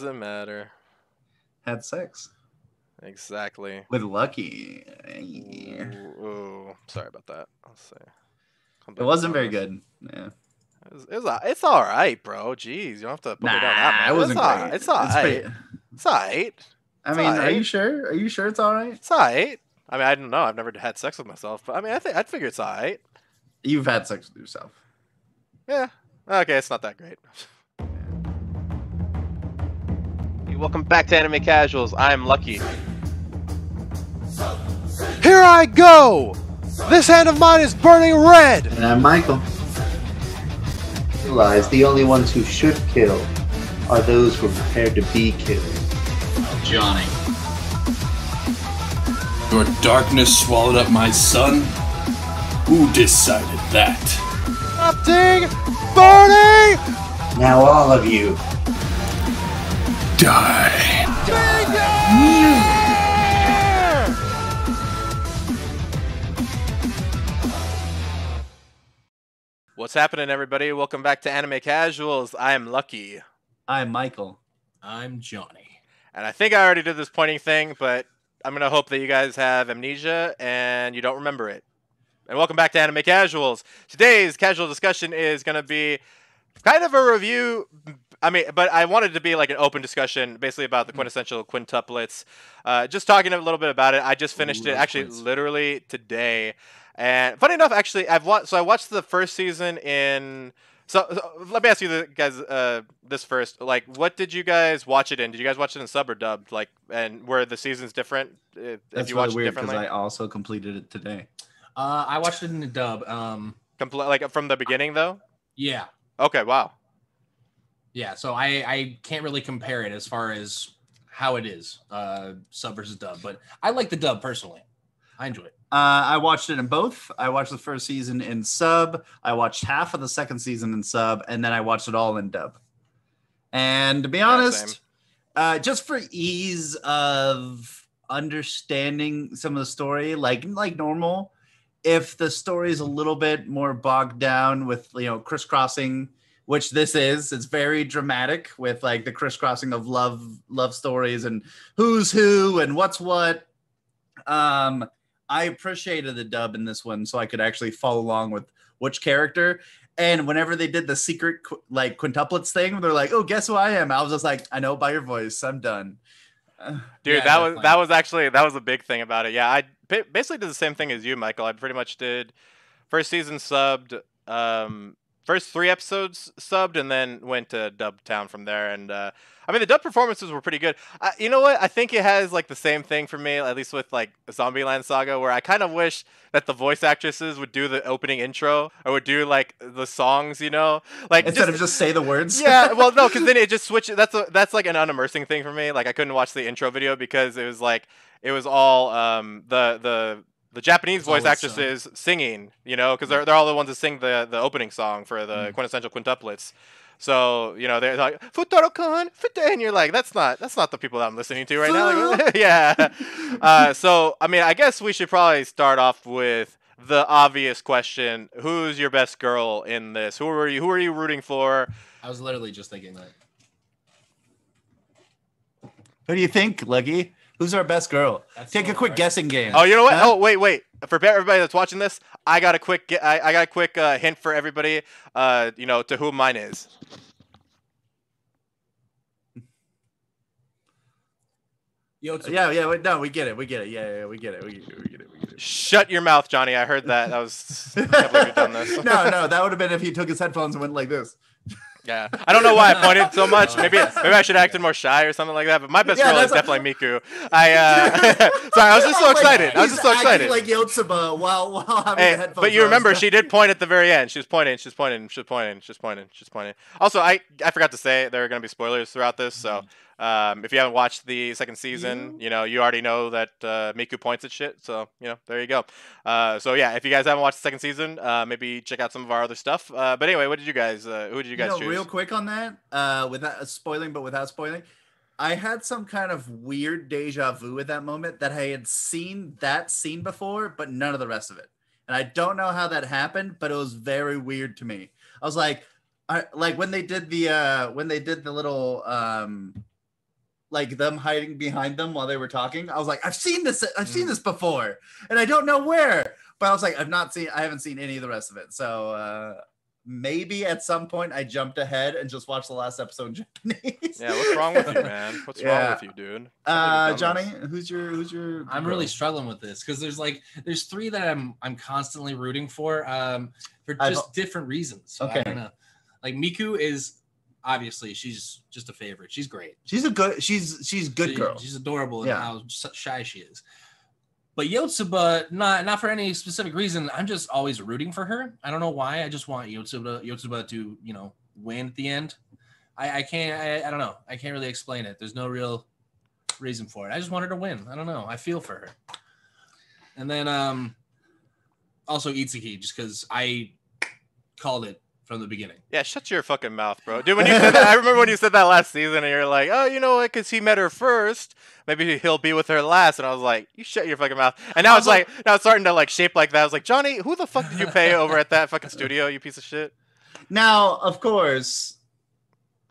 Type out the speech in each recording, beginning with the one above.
doesn't matter. Had sex. Exactly. With Lucky. Ooh, sorry about that. I'll say. It wasn't very good. Yeah. It's all right, bro. Jeez, you don't have to put me down that much. It wasn't great. It's all right. It's all right. I mean, are you sure? Are you sure it's all right? It's all right. I mean, I don't know. I've never had sex with myself, but I mean, I'd figure it's all right. You've had sex with yourself. Yeah. Okay, it's not that great. Welcome back to Anime Casuals. I'm Lucky. Here I go! This hand of mine is burning red! And I'm Michael. Realize the only ones who should kill are those who are prepared to be killed. Johnny. Your darkness swallowed up my son? Who decided that? Erupting! Burning! Now all of you. Die. What's happening, everybody? Welcome back to Anime Casuals. I am Lucky. I'm Michael. I'm Johnny. And I think I already did this pointing thing, but I'm going to hope that you guys have amnesia and you don't remember it. And welcome back to Anime Casuals. Today's casual discussion is going to be kind of a review. I mean, but I wanted to be like an open discussion, basically about the Quintessential Quintuplets. Just talking a little bit about it. I just finished it actually literally today. And funny enough, actually, I watched the first season in. So let me ask you guys this first. Like, what did you guys watch it in? Did you guys watch it in sub or dubbed? Like, and were the seasons different? That's you really watched weird it because I also completed it today. I watched it in the dub. Like from the beginning, though. Yeah. Okay. Wow. Yeah. So I can't really compare it as far as how it is sub versus dub, but I like the dub personally. I enjoy it. I watched it in both. I watched the first season in sub. I watched half of the second season in sub, and then I watched it all in dub. And to be honest, just for ease of understanding some of the story, like normal, if the story is a little bit more bogged down with crisscrossing, which this is, it's very dramatic with like the crisscrossing of love stories and who's who and what's what. I appreciated the dub in this one so I could actually follow along with which character. And whenever they did the secret like quintuplets thing, they're like, "Oh, guess who I am?" I was just like, "I know by your voice. I'm done." Dude, that was a big thing about it. Yeah, I basically did the same thing as you, Michael. I pretty much did first season subbed, first 3 episodes subbed, and then went to dub town from there. And I mean, the dub performances were pretty good. You know what? I think it has like the same thing for me, at least with like Zombieland Saga, where I kind of wish that the voice actresses would do the opening intro or would do like the songs, like instead of just say the words. Yeah, well, no, because then it just switches. That's like an unimmersing thing for me. Like I couldn't watch the intro video because it was all the Japanese voice actresses singing, because they're all the ones that sing the opening song for the Quintessential Quintuplets. So, they're like, Futaro-kun, and you're like, that's not the people that I'm listening to right now. Like, yeah. So, I mean, I guess we should probably start off with the obvious question. Who's your best girl in this? Who are you rooting for? I was literally just thinking that. Who do you think, Lucky? Who's our best girl? Take a quick guessing game. Oh, you know what? Huh? Oh, wait. For everybody that's watching this, I got a quick hint for everybody. To whom mine is. Yeah. No, we get it. Yeah, we get it. Shut your mouth, Johnny. I heard that. I can't believe you've done this. No, that would have been if he took his headphones and went like this. Yeah, I don't know why I pointed so much. Maybe I should have acted more shy or something like that. But my best girl is definitely Miku. Sorry, I was just so excited. I was just so excited. Like Yotsuba while having the headphones. But you remember, she did point at the very end. She was pointing. Also, I forgot to say there are going to be spoilers throughout this. So if you haven't watched the second season, you already know that Miku points at shit. So there you go. So yeah, if you guys haven't watched the second season, maybe check out some of our other stuff. But anyway, who did you guys choose? Real quick on that, without spoiling, I had some kind of weird deja vu at that moment that I had seen that scene before, but none of the rest of it. And I don't know how that happened, but it was very weird to me. I was like, when they did the little like them hiding behind them while they were talking. I was like, I've seen this before, and I don't know where. But I was like, I haven't seen any of the rest of it. So maybe at some point I jumped ahead and just watched the last episode in Japanese. Yeah, what's wrong with you, man? What's wrong with you, dude? Johnny, who's your? I'm really struggling with this because there's three that I'm constantly rooting for just different reasons. So okay. I don't know. Like Miku is obviously she's just a favorite. She's great. She's good girl. She's adorable in how shy she is. But Yotsuba, not for any specific reason. I'm just always rooting for her. I don't know why. I just want Yotsuba to, win at the end. I don't know. I can't really explain it. There's no real reason for it. I just wanted to win. I don't know. I feel for her. And then also Itsuki, just because I called it from the beginning. Yeah, shut your fucking mouth, bro. Dude, when you said that, I remember when you said that last season, and you're like, oh, you know what? Because he met her first, maybe he'll be with her last. And I was like, you shut your fucking mouth. And now it's starting to shape like that. I was like, Johnny, who the fuck did you pay over at that fucking studio? You piece of shit. Now, of course,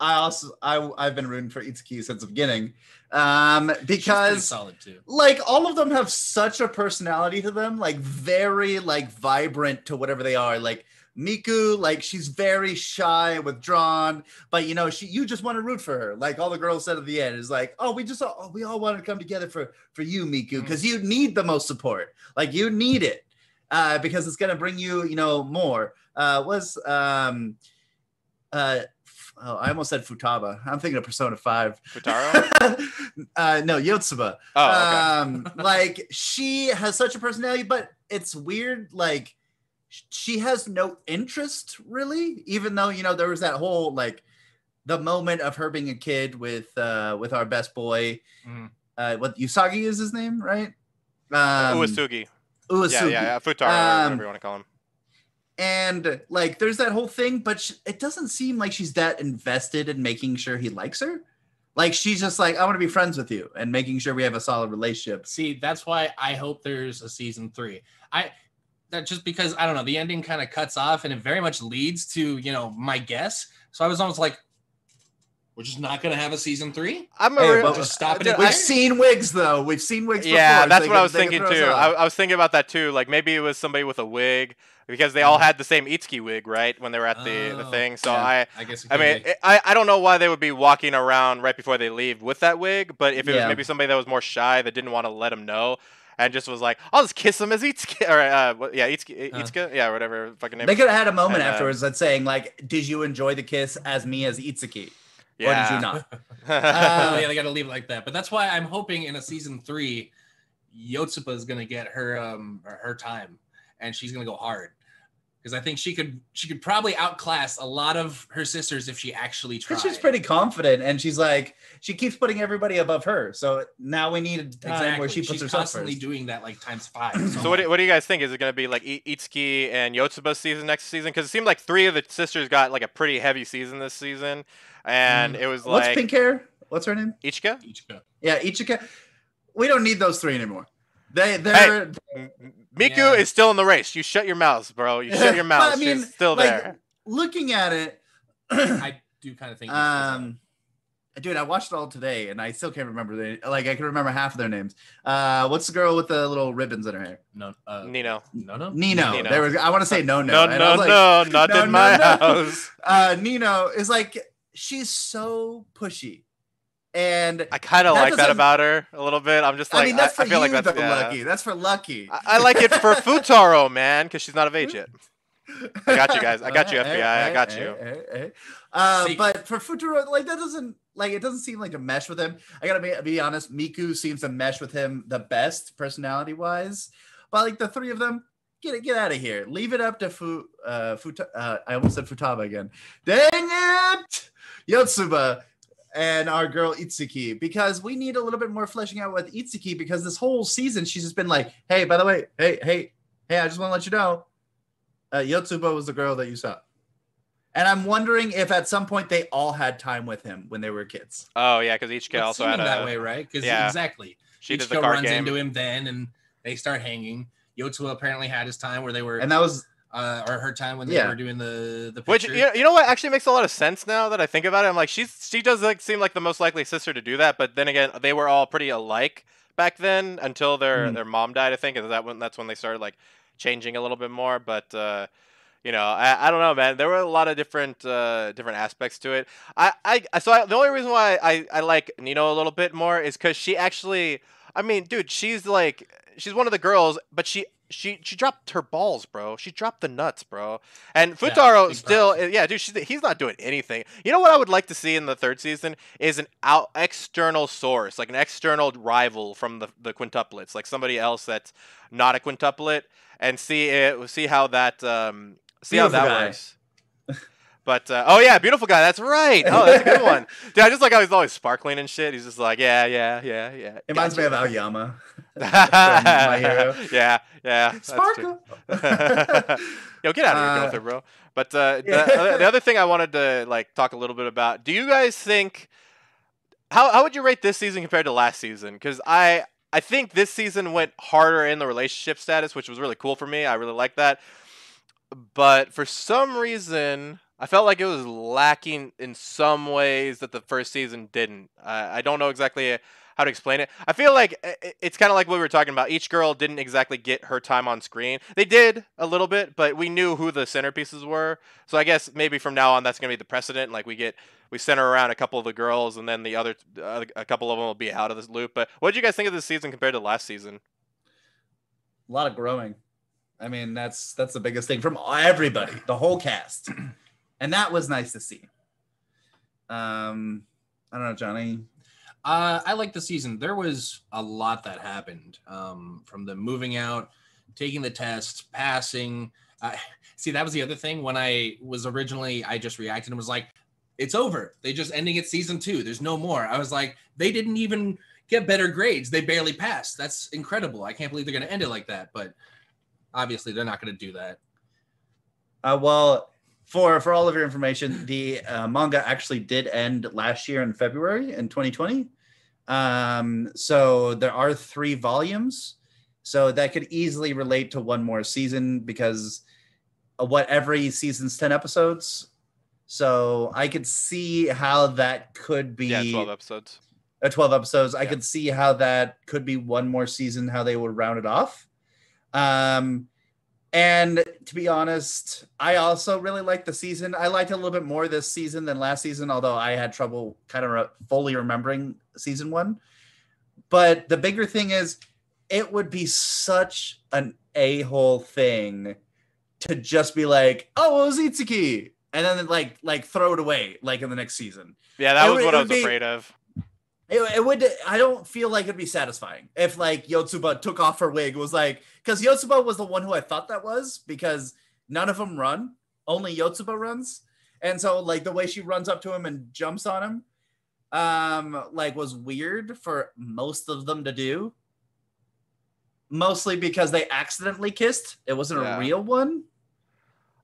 I've been rooting for Itsuki since the beginning, because solid too. All of them have such a personality to them, very vibrant to whatever they are. Miku, she's very shy, withdrawn, but you just want to root for her. All the girls said at the end is we all want to come together for you, Miku, because you need the most support. You need it, because it's gonna bring you, more. I almost said Futaba. I'm thinking of Persona 5. Futaro? No, Yotsuba. Oh, okay. She has such a personality, but it's weird. She has no interest really, even though there was that whole the moment of her being a kid with our best boy. What Usagi is his name, right? Uesugi. Yeah, Futaro, whatever you want to call him. And there's that whole thing, but it doesn't seem like she's that invested in making sure he likes her. She's just I want to be friends with you and making sure we have a solid relationship. See, that's why I hope there's a season 3. That just because I don't know, the ending kind of cuts off and it very much leads to my guess. So I was almost like, we're just not gonna have a season 3. Just stop it. We've seen wigs though. We've seen wigs. Yeah, before, that's what I was thinking too. I was thinking about that too. Maybe it was somebody with a wig because they all had the same Itsuki wig, right? When they were at the thing. So yeah. I guess. I don't know why they would be walking around right before they leave with that wig, but if it was maybe somebody that was more shy that didn't want to let him know. And just was like, I'll just kiss him as Itsuki, or Itsuka, yeah, whatever fucking name. They could have had a moment afterwards that's saying did you enjoy the kiss as me as Itsuki, or did you not? Yeah, they got to leave it like that. But that's why I'm hoping in a season 3, Yotsuba is gonna get her time, and she's gonna go hard. Because I think she could probably outclass a lot of her sisters if she actually tried. She's pretty confident, and she's she keeps putting everybody above her. So now we need a time where she puts herself constantly first. doing that times 5. So what do you guys think? Is it going to be Itsuki and Yotsuba's season next season? Because it seemed like 3 of the sisters got a pretty heavy season this season, and it was what's pink hair? What's her name? Ichika. Yeah, Ichika. We don't need those 3 anymore. Miku is still in the race. You shut your mouths, bro. You shut your mouth. She's still there. Looking at it, I do kind of think. Dude, I watched it all today, and I still can't remember I can remember half of their names. What's the girl with the little ribbons in her hair? Nino. Nino. There was. I want to say no. No, not in my house. Nino is she's so pushy. And I kind of like that about her a little bit. I'm just that's for I feel you, like that's Lucky. That's for Lucky. I like it for Futaro, man, because she's not of age yet. I got you guys. I got you, FBI. I got you. But for Futaro, that doesn't it doesn't seem like a mesh with him. I gotta be honest. Miku seems to mesh with him the best personality wise. But the 3 of them, get out of here. Leave it up to I almost said Futaba again. Dang it, Yotsuba. And our girl Itsuki, because we need a little bit more fleshing out with Itsuki, because this whole season she's just been hey, by the way, hey, I just want to let you know, Yotsuba was the girl that you saw. And I'm wondering if at some point they all had time with him when they were kids. Oh yeah, because Ichika also had that way, right? Because exactly, she Ichika runs into him then, and they start hanging. Yotsuba apparently had his time where they were, and that was or her time when they were doing the which picture. you know what actually makes a lot of sense now that I think about it. I'm like she does like seem like the most likely sister to do that, but then again they were all pretty alike back then until their mom died, I think, and that's when they started like changing a little bit more. But you know, I don't know, man. There were a lot of different aspects to it. The only reason why I like Nino a little bit more is because she actually, I mean, dude, she's one of the girls, but she dropped her balls, bro. She dropped the nuts, bro. And Futaro dude, he's not doing anything. You know what I would like to see in the third season is an external source, like an external rival from the quintuplets, like somebody else that's not a quintuplet, and see how that works. But oh yeah, beautiful guy. That's right. Oh, that's a good one, dude. I just like how he's always sparkling and shit. He's just like, yeah. It reminds me of Aoyama from My Hero. Yeah. Sparkle. Yo, get out of here, Gunther, bro. But the other thing I wanted to like talk a little bit about. Do you guys think how would you rate this season compared to last season? Because I think this season went harder in the relationship status, which was really cool for me. I really like that. But for some reason, I felt like it was lacking in some ways that the first season didn't. I don't know exactly how to explain it. I feel like it's kind of like what we were talking about. Each girl didn't exactly get her time on screen. They did a little bit, but we knew who the centerpieces were. So I guess maybe from now on that's going to be the precedent. Like we center around a couple of the girls, and then the other a couple of them will be out of this loop. But what did you guys think of this season compared to last season? A lot of growing. I mean, that's the biggest thing from everybody, the whole cast. And that was nice to see. I don't know, Johnny. I like the season. There was a lot that happened from the moving out, taking the test, passing. See, that was the other thing. When I just reacted and was like, it's over. They just ending at season 2. There's no more. I was like, they didn't even get better grades. They barely passed. That's incredible. I can't believe they're going to end it like that. But obviously, they're not going to do that. Well, for all of your information, the manga actually did end last year in February in 2020. So there are 3 volumes. So that could easily relate to one more season because every season's 10 episodes. So I could see how that could be 12 episodes. 12 episodes. Yeah. I could see how that could be one more season, how they would round it off. And to be honest, I also really liked the season. I liked it a little bit more this season than last season, although I had trouble kind of fully remembering season 1. But the bigger thing is, it would be such an a-hole thing to just be like, oh, it was Itsuki, and then like throw it away like in the next season. Yeah, that was what I was afraid of. It would. I don't feel like it'd be satisfying if like Yotsuba took off her wig. It was like, because Yotsuba was the one who I thought that was, because none of them run, only Yotsuba runs, and so like the way she runs up to him and jumps on him, like was weird for most of them to do. Mostly because they accidentally kissed. It wasn't a real one.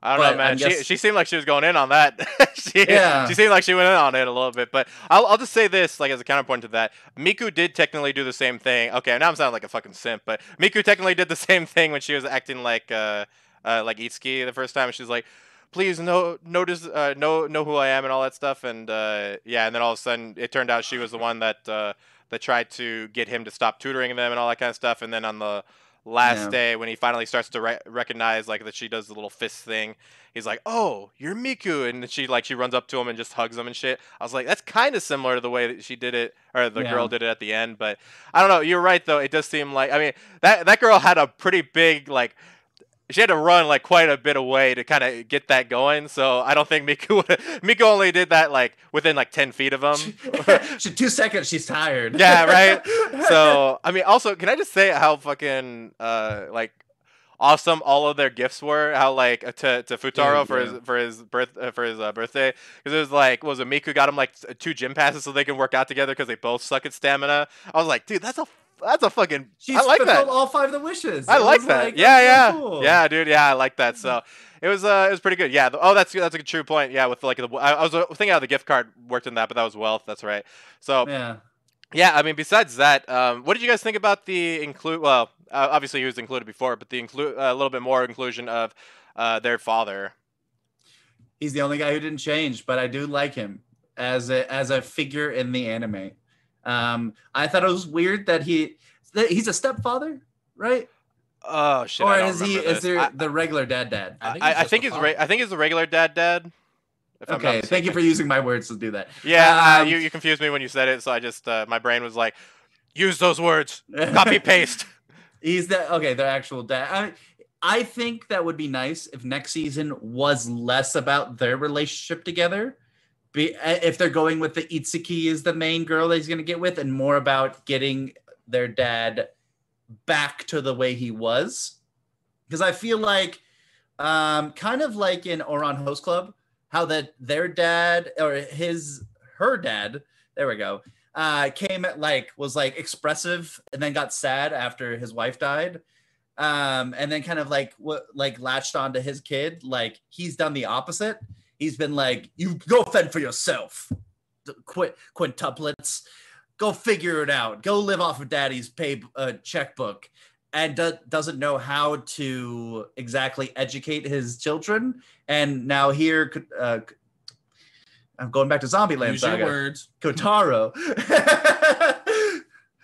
I don't know, man. She seemed like she was going in on that. She seemed like she went in on it a little bit. But I'll just say this, like as a counterpoint to that, Miku did technically do the same thing. Okay, now I'm sounding like a fucking simp, but Miku technically did the same thing when she was acting like Itsuki the first time. She's like, please know who I am and all that stuff. And and then all of a sudden it turned out she was the one that tried to get him to stop tutoring them and all that kind of stuff. And then on the last day, when he finally starts to recognize like that she does the little fist thing, he's like, oh, you're Miku, and she runs up to him and just hugs him and shit. I was like, that's kind of similar to the way that she did it, or the girl did it at the end. But I don't know, you're right though, it does seem like, I mean, that girl had a pretty big, like, she had to run like quite a bit away to kind of get that going. So I don't think Miku only did that like within like 10 feet of him. 2 seconds, she's tired. Yeah, right. So I mean, also, can I just say how fucking like awesome all of their gifts were? How like to Futaro for his birthday, because it was like, Miku got him like 2 gym passes so they can work out together because they both suck at stamina. I was like, dude, that's a fucking. I like that. All 5 of the wishes. I like that. Like, yeah, cool. Yeah, dude. Yeah, I like that. So it was pretty good. Yeah. That's a true point. Yeah, with like I was thinking how the gift card worked in that, but that was wealth. That's right. So yeah. I mean, besides that, what did you guys think about the include? Well, obviously he was included before, but the a little bit more inclusion of their father. He's the only guy who didn't change, but I do like him as a figure in the anime. I thought it was weird that he's a stepfather, right? Oh shit! Or I don't is remember is this. there the regular dad? I think he's the regular dad. If I'm not Okay, thank you mistaken. for using my words to do that. Yeah, you confused me when you said it, so I just my brain was like, use those words, copy paste. He's the actual dad. I think that would be nice if next season was less about their relationship together. If they're going with the Itsuki is the main girl that he's going to get with, and more about getting their dad back to the way he was. Because I feel like, kind of like in Oran Host Club, how that their dad or her dad, there we go, came at was expressive and then got sad after his wife died. And then kind of latched onto his kid. Like he's done the opposite. He's been like, you go fend for yourself. Quintuplets, go figure it out. Go live off of daddy's checkbook, and doesn't know how to exactly educate his children. And now here, I'm going back to Zombieland. Use your words. Kotaro.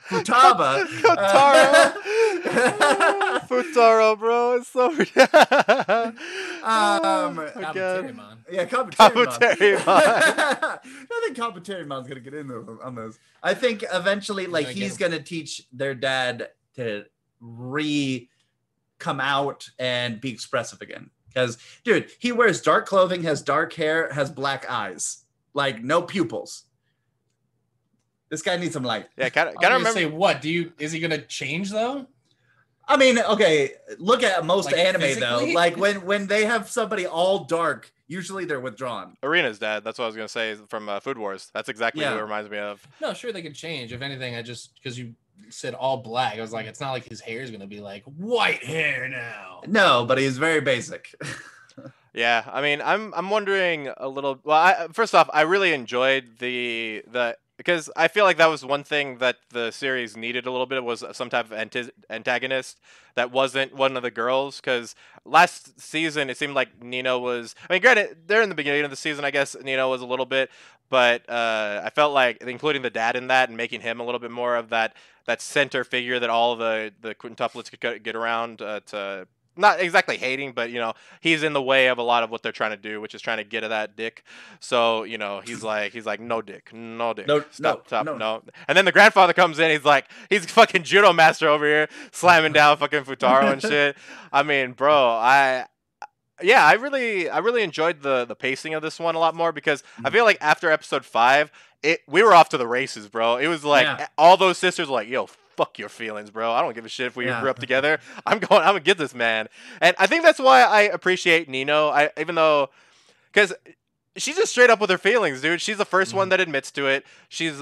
Futaba. Kotaro. Futaro, bro. It's so Kabuterimon. Yeah, Kabuterimon. Kabuterimon. I think Kabuterimon's gonna get in on those. I think eventually, he's gonna teach their dad to come out and be expressive again. Because, dude, he wears dark clothing, has dark hair, has black eyes, no pupils. This guy needs some light. Yeah, gotta remember. remember. Say what? Is he gonna change though? I mean, okay, look at most anime physically? though. When they have somebody all dark, usually they're withdrawn. Arena's dad. That's what I was gonna say from Food Wars. That's exactly who it reminds me of. No, sure they can change. If anything, I just because you said all black, I was like, it's not like his hair is gonna be like white hair now. No, but he's very basic. Yeah, I mean, I'm wondering a little. Well, first off, I really enjoyed the because I feel like that was one thing that the series needed a little bit, was some type of antagonist that wasn't one of the girls. Because last season it seemed like Nino was. I mean, granted, they're in the beginning of the season. I guess Nino was a little bit, but I felt like including the dad in that and making him a little bit more of that center figure that all the quintuplets could get around to. Not exactly hating, but he's in the way of a lot of what they're trying to do, which is trying to get at that dick. So he's like no dick, stop, no. And then the grandfather comes in, he's fucking judo master over here, slamming down fucking Futaro and shit. I mean, bro, I really enjoyed the pacing of this one a lot more, because I feel like after episode 5, we were off to the races, bro. It was like all those sisters were like, yo, fuck your feelings, bro. I don't give a shit if we grew up together. I'm gonna get this man. And I think that's why I appreciate Nino. Even though, because she's just straight up with her feelings, dude. She's the first one that admits to it. She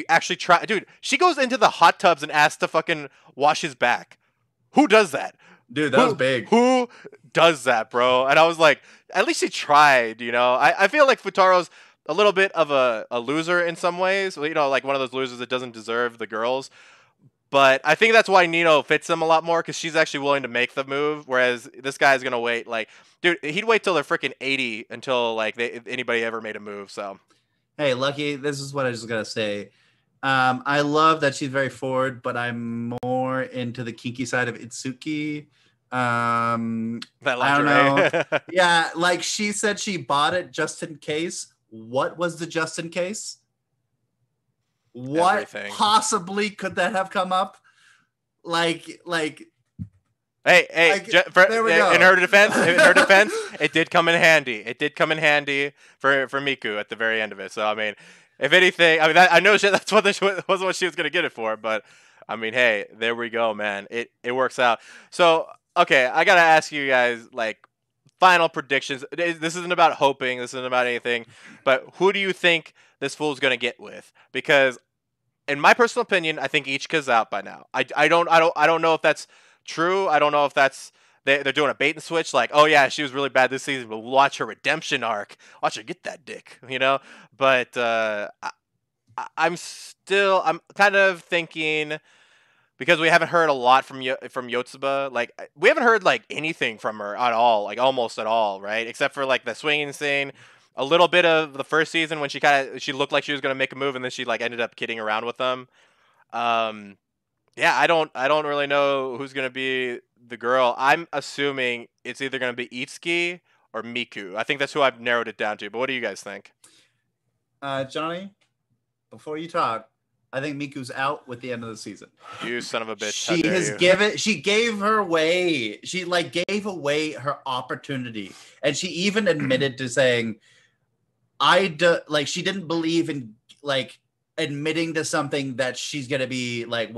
actually tried, dude. She goes into the hot tubs and asks to fucking wash his back. Who does that? Dude, that was big. Who does that, bro? And I was like, at least he tried, I feel like Futaro's a little bit of a loser in some ways. Like one of those losers that doesn't deserve the girls. But I think that's why Nino fits him a lot more, because she's actually willing to make the move, whereas this guy's gonna wait. Like, dude, he'd wait till they're freaking 80 until anybody ever made a move. So, hey, Lucky, this is what I was gonna say. I love that she's very forward, but I'm more into the kinky side of Itsuki. That I don't know. Yeah, she said she bought it just in case. What was the just in case? What possibly could that have come up? Hey, there we go. In her defense, it did come in handy. It did come in handy for Miku at the very end of it. So I mean, if anything, I know that's what wasn't what she was gonna get it for, but I mean, hey, there we go, man. It works out. So okay, I gotta ask you guys final predictions. This isn't about hoping. This isn't about anything. But who do you think this fool's gonna get with? Because, in my personal opinion, I think Ichika's out by now. I don't know if that's true. I don't know if that's they're doing a bait and switch. Like, oh yeah, she was really bad this season, but we'll watch her redemption arc. Watch her get that dick. But I'm kind of thinking. because we haven't heard a lot from Yotsuba. Like we haven't heard like anything from her at all, like almost at all, right? Except for like the swinging scene, a little bit of the first season when she looked like she was gonna make a move and then she like ended up kidding around with them. Yeah, I don't really know who's gonna be the girl. I'm assuming it's either gonna be Itsuki or Miku. I think that's who I've narrowed it down to. But what do you guys think? Johnny, before you talk, I think Miku's out with the end of the season. You son of a bitch! She gave her away. She like gave away her opportunity, and she even admitted to saying, like she didn't believe in like admitting to something that she's gonna be like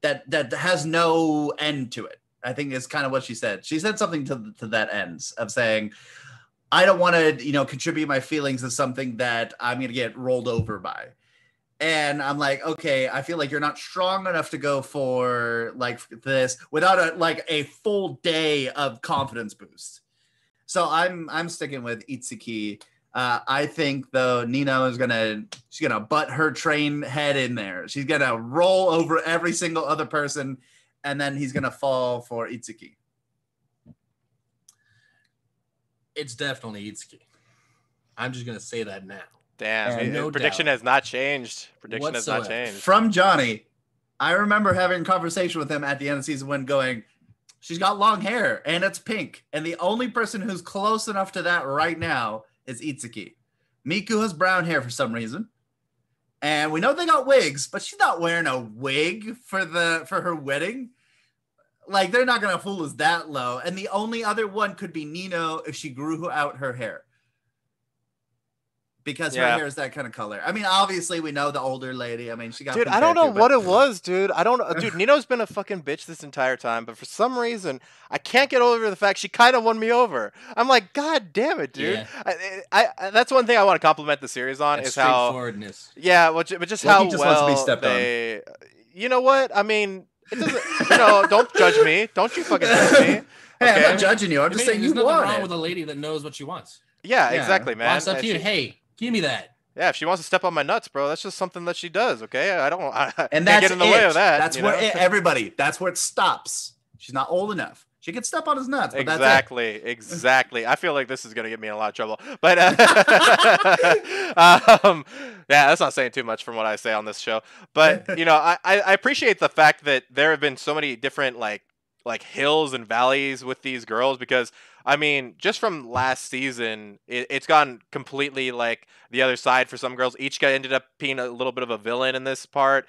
that has no end to it. I think is kind of what she said. She said something to that ends of saying, I don't want to, contribute my feelings to something that I'm going to get rolled over by. And I'm like, okay, I feel like you're not strong enough to go for like this without a full day of confidence boost. So I'm sticking with Itsuki. I think though Nino is she's gonna butt her train head in there. She's gonna roll over every single other person, and then he's gonna fall for Itsuki. It's definitely Itsuki. I'm just gonna say that now. Damn, no prediction doubt. has not changed. Prediction Whatsoever. has not changed. From Johnny, I remember having a conversation with him at the end of season 1 going, she's got long hair and it's pink. And the only person who's close enough to that right now is Itsuki. Miku has brown hair for some reason. And we know they got wigs, but she's not wearing a wig for her wedding. Like, they're not going to fool us that low. And the only other one could be Nino if she grew out her hair. Because her hair is that kind of color. I mean, obviously, we know the older lady. I mean, she got. Dude, I don't know what it was, dude. I don't know. Dude, Nino's been a fucking bitch this entire time, but for some reason, I can't get over the fact she kind of won me over. I'm like, God damn it, dude. Yeah. I that's one thing I want to compliment the series on is how. Straightforwardness. Yeah, but just how just well wants to be stepped they. You know what? I mean, it doesn't. Don't judge me. Don't you fucking judge me. Hey, I'm not judging you. I'm just saying there's you nothing want wrong it. with a lady that knows what she wants. Yeah, exactly, man. Well, it's up to you. Hey, give me that. Yeah, if she wants to step on my nuts, bro, that's just something that she does. Okay, I And can't get in the way of that. That's where everybody. That's where it stops. She's not old enough. She can step on his nuts. But Exactly. I feel like this is gonna get me in a lot of trouble. But yeah, that's not saying too much from what I say on this show. But I appreciate the fact that there have been so many different like hills and valleys with these girls, because I mean, just from last season, it's gone completely like the other side for some girls. Each guy ended up being a little bit of a villain in this part.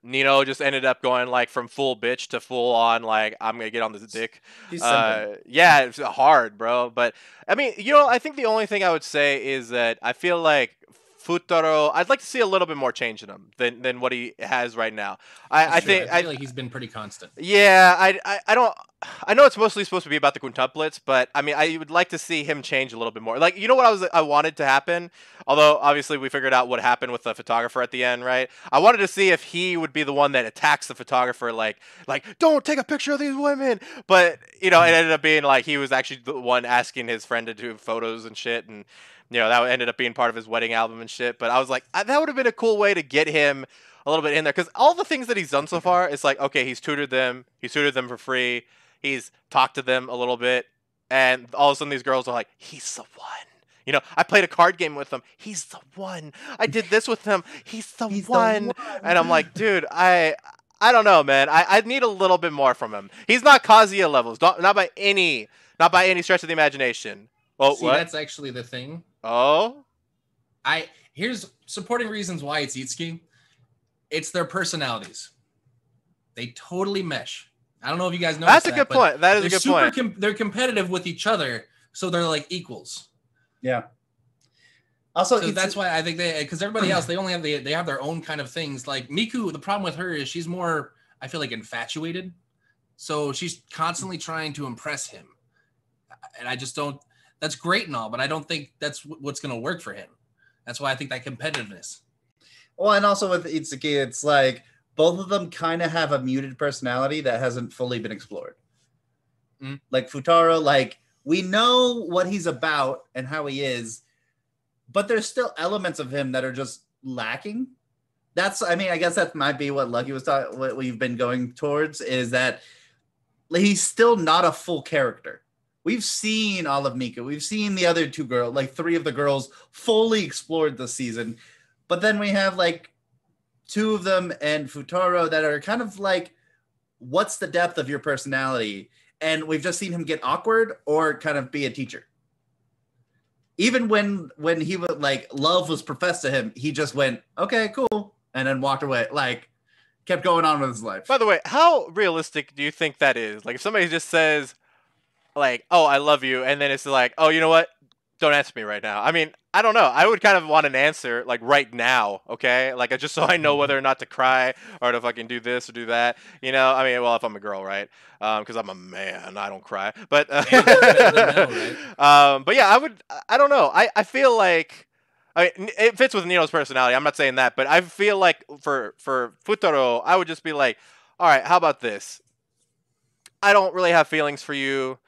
Nino just ended up going like from full bitch to full on like I'm gonna get on this dick. Yeah, it's hard, bro. But I mean, I think the only thing I would say is that I feel like Futaro, I'd like to see a little bit more change in him than what he has right now. I feel like he's been pretty constant. Yeah, I know it's mostly supposed to be about the quintuplets, but I mean, I would like to see him change a little bit more. Like, what I wanted to happen, although obviously we figured out what happened with the photographer at the end, right? I wanted to see if he would be the one that attacks the photographer, like don't take a picture of these women. But it ended up being like he was actually the one asking his friend to do photos and shit, and that ended up being part of his wedding album and shit. But I was like, that would have been a cool way to get him a little bit in there, because all the things that he's done so far, it's like, okay, he's tutored them for free. He's talked to them a little bit, and all of a sudden these girls are like, he's the one. I played a card game with him. He's the one. I did this with him. He's the one. And I'm like, dude, I don't know, man. I need a little bit more from him. He's not Kazuya levels, not by any stretch of the imagination. Oh, see, what? That's actually the thing. Oh, here's supporting reasons why it's Itsuki. It's their personalities. They totally mesh. I don't know if you guys know. That's a good point. That is a good point. They're competitive with each other, so they're like equals. Yeah. Also, so that's why I think because everybody else, they have their own kind of things. Like Miku, the problem with her is she's more, I feel like, infatuated. So she's constantly trying to impress him. And I just don't, that's great and all, but I don't think that's what's going to work for him. That's why I think that competitiveness. Well, and also with Itsuki, it's like both of them kind of have a muted personality that hasn't fully been explored. Like Futaro, like we know what he's about and how he is, but there's still elements of him that are just lacking. I mean, I guess that might be what Lucky was talking. What we've been going towards is that he's still not a full character. We've seen all of Mika. We've seen the other two girls, like 3 of the girls, fully explored this season. But then we have like 2 of them and Futaro that are kind of like, what's the depth of your personality? And we've just seen him get awkward or kind of be a teacher. Even when he would like love was professed to him, he just went, okay, cool, and then walked away. Like, kept going on with his life. By the way, how realistic do you think that is? Like, if somebody just says, like, oh, I love you, and then it's like, oh, you know what? Don't answer me right now. I mean, I don't know. I would kind of want an answer, like, right now, okay? Like, just so I know whether or not to cry or to fucking do this or do that. You know? I mean, well, if I'm a girl, right? Because I'm a man, I don't cry. But, but yeah, I don't know. I feel like, I mean, it fits with Nino's personality. I'm not saying that, but I feel like for Futaro, I would just be like, all right, how about this? I don't really have feelings for you,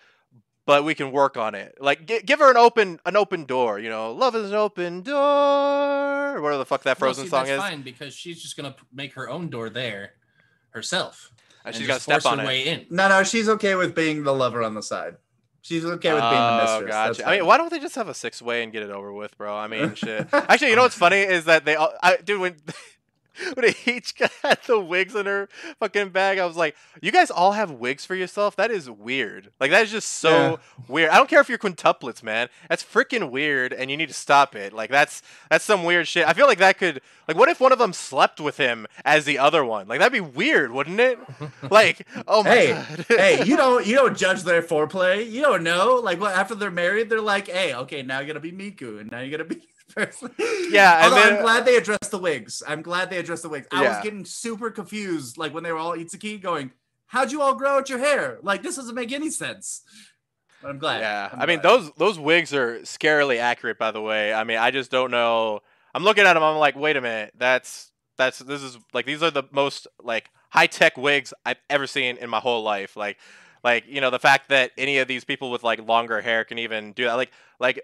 but we can work on it. Like, give her an open door. You know, love is an open door. Or whatever the fuck that Frozen song that's is. Fine, because she's just gonna make her own door there herself, and she's got to step on it. Way in. No, she's okay with being the lover on the side. She's okay with being the mistress. Gotcha. I mean, why don't they just have a 6-way and get it over with, bro? I mean, shit. Actually, you know what's funny is that when they each had the wigs in her fucking bag, I was like, you guys all have wigs for yourself? That is weird. Like, that is just so weird. I don't care if you're quintuplets, man. That's freaking weird, and you need to stop it. Like, that's some weird shit. I feel like that could, like, what if one of them slept with him as the other one? Like, that'd be weird, wouldn't it? Like, oh my God. Hey, you don't judge their foreplay. You don't know. Like, what, after they're married, they're like, hey, okay, now you're gonna be Miku, and now you're gonna be person. Yeah, although I'm glad they addressed the wigs. I was getting super confused, like when they were all Itsuki, going, "How'd you all grow out your hair? Like, this doesn't make any sense." But I'm glad. Yeah, I mean, those wigs are scarily accurate, by the way. I mean, I just don't know. I'm looking at them. I'm like, wait a minute. This is like, these are the most like high tech wigs I've ever seen in my whole life. Like, you know, the fact that any of these people with like longer hair can even do that. Like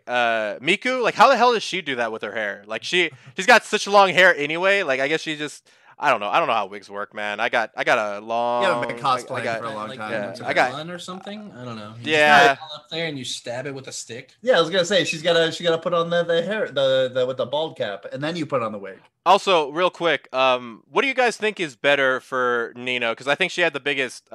Miku, like, how the hell does she do that with her hair? Like, she's got such long hair anyway. Like, I guess she just, I don't know how wigs work, man. I got a long. You haven't been cosplaying for a long time. Yeah, I got one or something. I don't know. You yeah. just up there and you stab it with a stick. Yeah, I was gonna say she gotta put on the hair the with the bald cap, and then you put on the wig. Also, real quick, what do you guys think is better for Nino? Because I think she had the biggest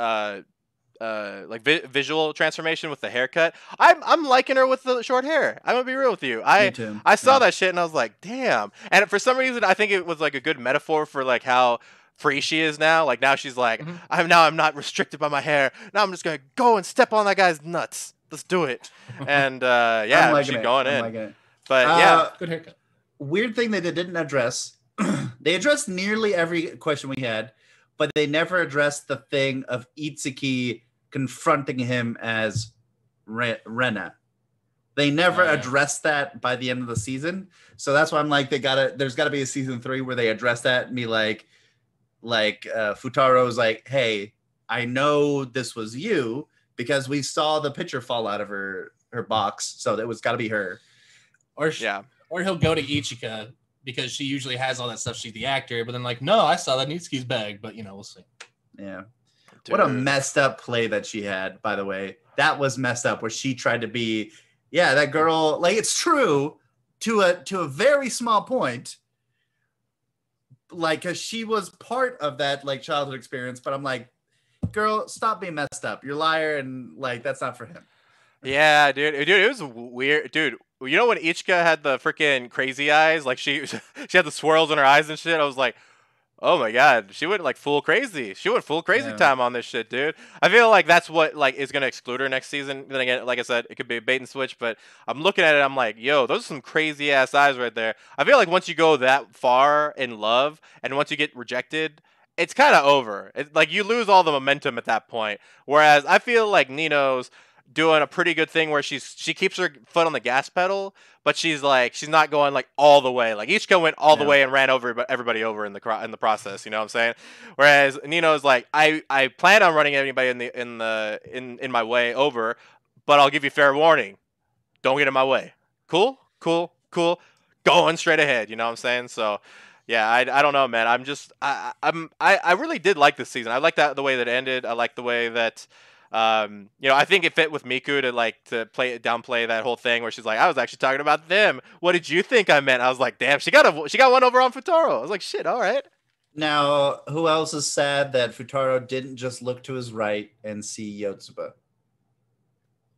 visual transformation with the haircut. I'm liking her with the short hair. I'm gonna be real with you. I saw that shit and I was like, damn. And for some reason, I think it was like a good metaphor for like how free she is now. Like, now she's like, I'm not restricted by my hair. Now I'm just gonna go and step on that guy's nuts. Let's do it. And yeah, she's going in. But yeah, good haircut. Weird thing that they didn't address. They addressed nearly every question we had, but they never addressed the thing of Itsuki confronting him as Rena. They never addressed that by the end of the season. So that's why I'm like, there's gotta be a season 3 where they address that and be like Futaro's like, hey, I know this was you because we saw the picture fall out of her box. So it was gotta be her. Or he'll go to Ichika because she usually has all that stuff. She's the actor, but then like, no, I saw that in Itsuki's bag, but you know, we'll see. Yeah. Dude. What a messed up play that she had, by the way. That was messed up where she tried to be, that girl, like, it's true to a very small point. Like, cause she was part of that like childhood experience, but I'm like, girl, stop being messed up. You're a liar, and like that's not for him. Yeah, dude, it was weird, dude. You know when Ichika had the freaking crazy eyes, like she had the swirls in her eyes and shit. I was like, oh my God, she went like full crazy. She went full crazy time on this shit, dude. I feel like that's what like is gonna exclude her next season. Then again, like I said, it could be a bait and switch, but I'm looking at it, I'm like, yo, those are some crazy ass eyes right there. I feel like once you go that far in love and once you get rejected, it's kind of over. It's like you lose all the momentum at that point. Whereas I feel like Nino's doing a pretty good thing where she keeps her foot on the gas pedal, but she's not going like all the way. Like Ichika went all the way and ran over everybody over in the process. You know what I'm saying? Whereas Nino's like, I plan on running anybody in my way over, but I'll give you fair warning. Don't get in my way. Cool. Going straight ahead. You know what I'm saying? So Yeah, I don't know, man. I really did like this season. I like the way that it ended. I like the way that I think it fit with Miku to downplay that whole thing where she's like, I was actually talking about them. What did you think I meant? I was like, damn, she got one over on Futaro. I was like, shit, all right. Now, who else is sad that Futaro didn't just look to his right and see Yotsuba?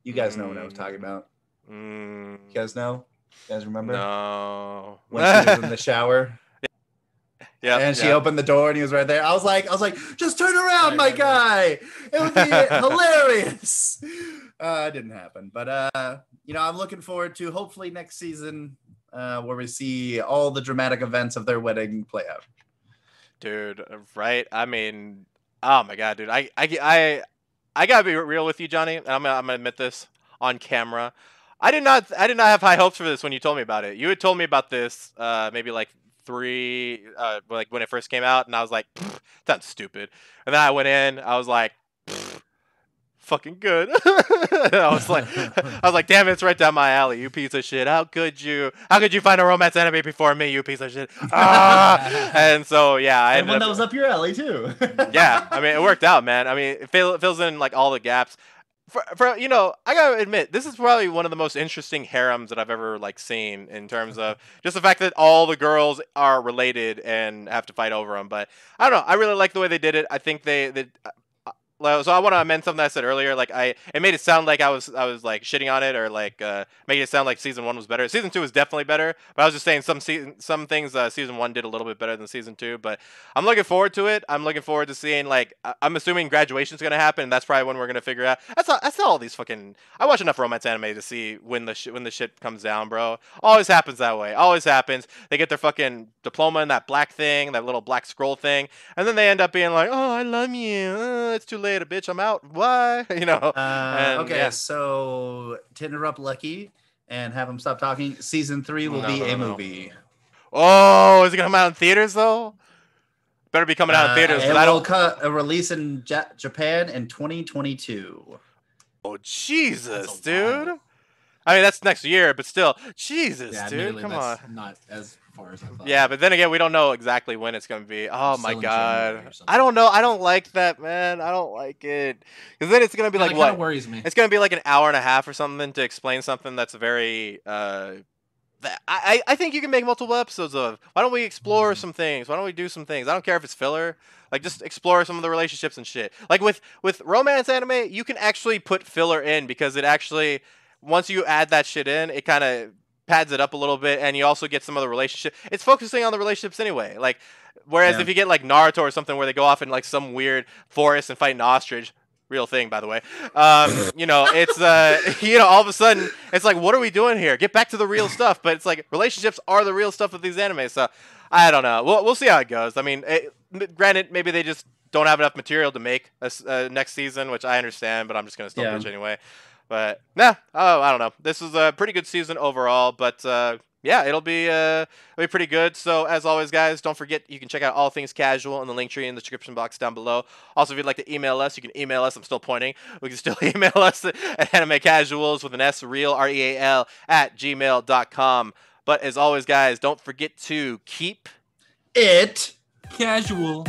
You guys know what I was talking about. You guys know? You guys remember? No. When she was in the shower. Yeah. And she opened the door and he was right there. I was like, just turn around, my guy. It would be hilarious. It didn't happen. But I'm looking forward to hopefully next season where we see all the dramatic events of their wedding play out. Dude, right? I mean, oh my god, dude. I gotta be real with you, Johnny. And I'm gonna admit this on camera. I did not have high hopes for this when you told me about it. You had told me about this maybe like when it first came out, and I was like, that's stupid. And then I went in, I was like, fucking good. I was like, damn, it's right down my alley, you piece of shit. How could you find a romance anime before me, you piece of shit? And so yeah, one that was up your alley too. Yeah, I mean, it worked out, man. I mean, it fills in like all the gaps. For I gotta admit, this is probably one of the most interesting harems that I've ever seen in terms of just the fact that all the girls are related and have to fight over them. But I don't know, I really like the way they did it. I think so I want to amend something I said earlier. It made it sound like I was shitting on it, or making it sound like season 1 was better. Season 2 was definitely better, but I was just saying some things season 1 did a little bit better than season 2. But I'm looking forward to it. I'm looking forward to seeing I'm assuming graduation's gonna happen. And that's probably when we're gonna figure out. That's all these fucking. I watch enough romance anime to see when the shit comes down, bro. Always happens that way. Always happens. They get their fucking diploma in that black thing, that little black scroll thing, and then they end up being like, oh, I love you. It's too late. A bitch, I'm out. Why? So to interrupt Lucky and have him stop talking, season 3 will be a movie. Oh, is it gonna come out in theaters though? Better be coming out in theaters. It will release in Japan in 2022. Oh Jesus, dude! I mean, that's next year, but still, Jesus, dude, come on. Not as far as I thought. Yeah, but then again, we don't know exactly when it's gonna be. Oh my god, I don't know. I don't like that, man. I don't like it because then it's gonna be what? Kind of worries me. It's gonna be like an hour and a half or something to explain something that's very. I think you can make multiple episodes of. Why don't we explore some things? Why don't we do some things? I don't care if it's filler. Just explore some of the relationships and shit. With romance anime, you can actually put filler in because it actually. Once you add that shit in, it kind of pads it up a little bit, and you also get some of the relationship. It's focusing on the relationships anyway. Whereas if you get Naruto or something where they go off in some weird forest and fight an ostrich, real thing by the way. It's all of a sudden it's like, what are we doing here? Get back to the real stuff. But it's relationships are the real stuff of these animes. So I don't know. We'll see how it goes. I mean, granted, maybe they just don't have enough material to make a next season, which I understand. But I'm just gonna still bitch anyway. But I don't know. This is a pretty good season overall, but it'll be pretty good. So as always, guys, don't forget you can check out All Things Casual in the link tree in the description box down below. Also, if you'd like to email us, you can email us. I'm still pointing. We can still email us at animecasuals with an S, real, REAL, @gmail.com. But as always, guys, don't forget to keep it casual.